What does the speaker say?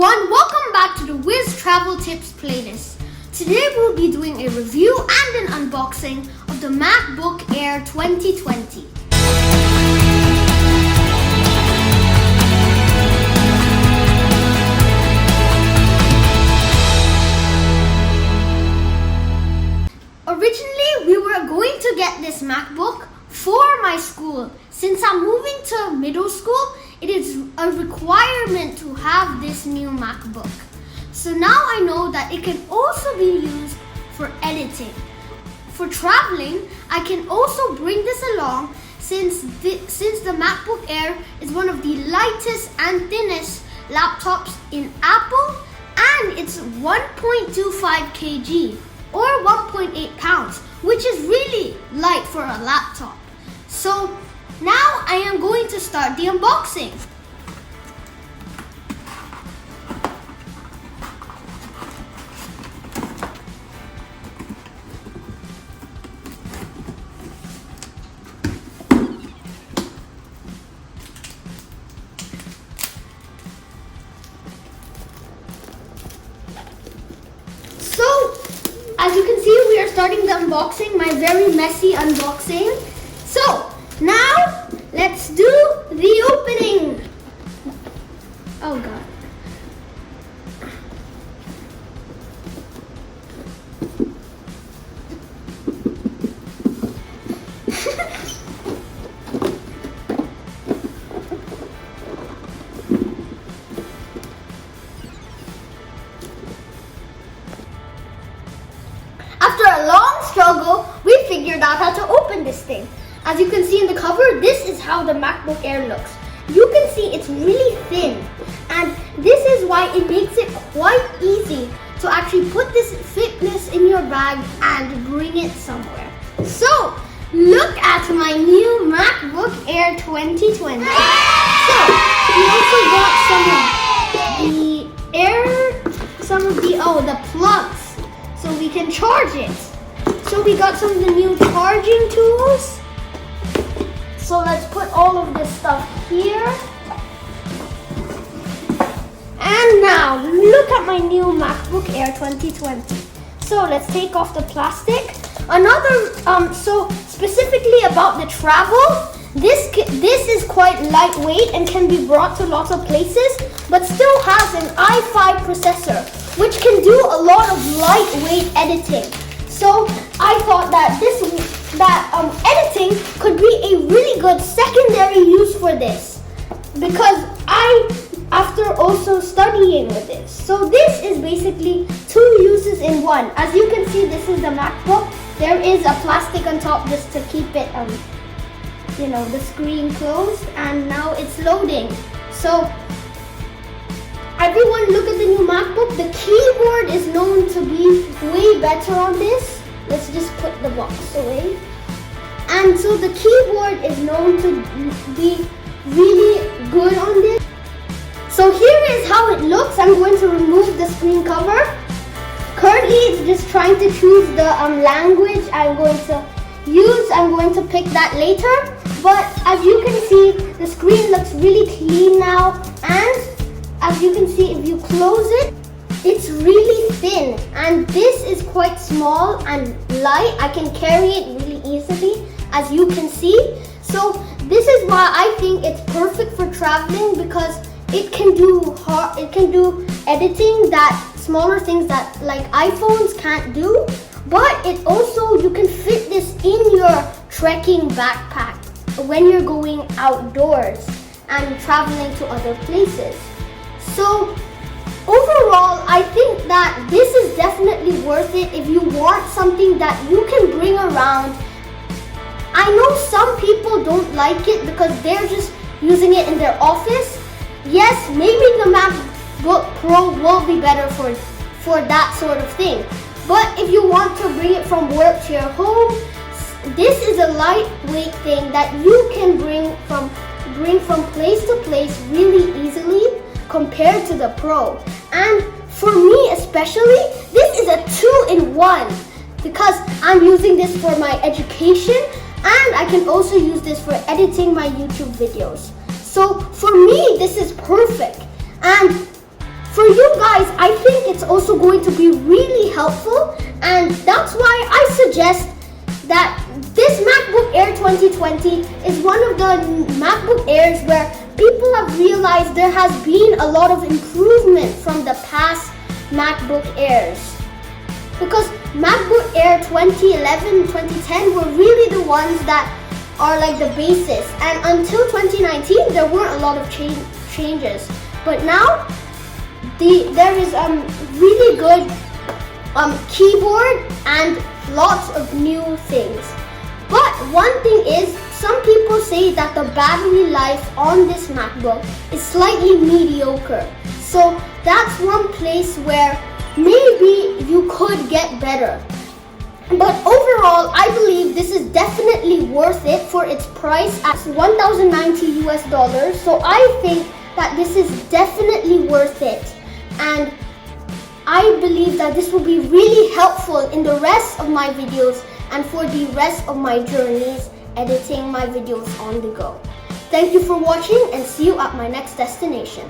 everyone, welcome back to the Wiz Travel Tips playlist. Today we'll be doing a review and an unboxing of the MacBook Air 2020. Originally, we were going to get this MacBook for my school. Since I'm moving to middle school, it is a requirement to have this new MacBook. So now I know that it can also be used for editing. For traveling, I can also bring this along since the MacBook Air is one of the lightest and thinnest laptops in Apple, and it's 1.25 kg or 1.8 pounds, which is really light for a laptop. So now I am going to start the unboxing. So, as you can see, we are starting the unboxing, my very messy unboxing. So, now, let's do the opening. Oh God. After a long struggle, we figured out how to open this thing. As you can see in the cover, this is how the MacBook Air looks. You can see it's really thin, and this is why it makes it quite easy to actually put this fitness in your bag and bring it somewhere. So, look at my new MacBook Air 2020. So, we also got some of the plugs, so we can charge it. So we got some of the new charging tools. So let's put all of this stuff here. And now, look at my new MacBook Air 2020. So let's take off the plastic. So specifically about the travel, this is quite lightweight and can be brought to lots of places, but still has an i5 processor, which can do a lot of lightweight editing. So I thought that editing could be a really good secondary use for this, because after also studying with this. So this is basically two uses in one. As you can see, this is the MacBook. There is a plastic on top just to keep it, the screen closed, and now it's loading. So everyone look at the new MacBook. The keyboard is known to be way better on this. Let's just put the box away. And so the keyboard is known to be really good on this. So here is how it looks. I'm going to remove the screen cover. Currently it's just trying to choose the language I'm going to use. I'm going to pick that later. But as you can see, the screen looks really clean now. And as you can see, if you close it, it's really thin, and this is quite small and light. I can carry it really easily, as you can see. So this is why I think it's perfect for traveling, because it can do editing, that smaller things that like iPhones can't do. But it also, you can fit this in your trekking backpack when you're going outdoors and traveling to other places. So overall, I think that this is definitely worth it if you want something that you can bring around. I know some people don't like it because they're just using it in their office. Yes, maybe the MacBook Pro will be better for that sort of thing. But if you want to bring it from work to your home, this is a lightweight thing that you can bring from place to place really easily, compared to the Pro. And for me especially, this is a 2-in-1, because I'm using this for my education, and I can also use this for editing my YouTube videos. So for me, this is perfect. And for for you guys, I think it's also going to be really helpful, and that's why I suggest that this MacBook Air 2020 is one of the MacBook Airs where people have realized there has been a lot of improvement from the past MacBook Airs. Because MacBook Air 2011, 2010 were really the ones that are like the basis, and until 2019 there weren't a lot of changes. But now there is really good keyboard and lots of new things. But one thing is, some people say that the battery life on this MacBook is slightly mediocre. So that's one place where maybe you could get better. But overall, I believe this is definitely worth it for its price at $1,090 US. So I think that this is definitely worth it. And I believe that this will be really helpful in the rest of my videos and for the rest of my journeys editing my videos on the go. Thank you for watching, and see you at my next destination.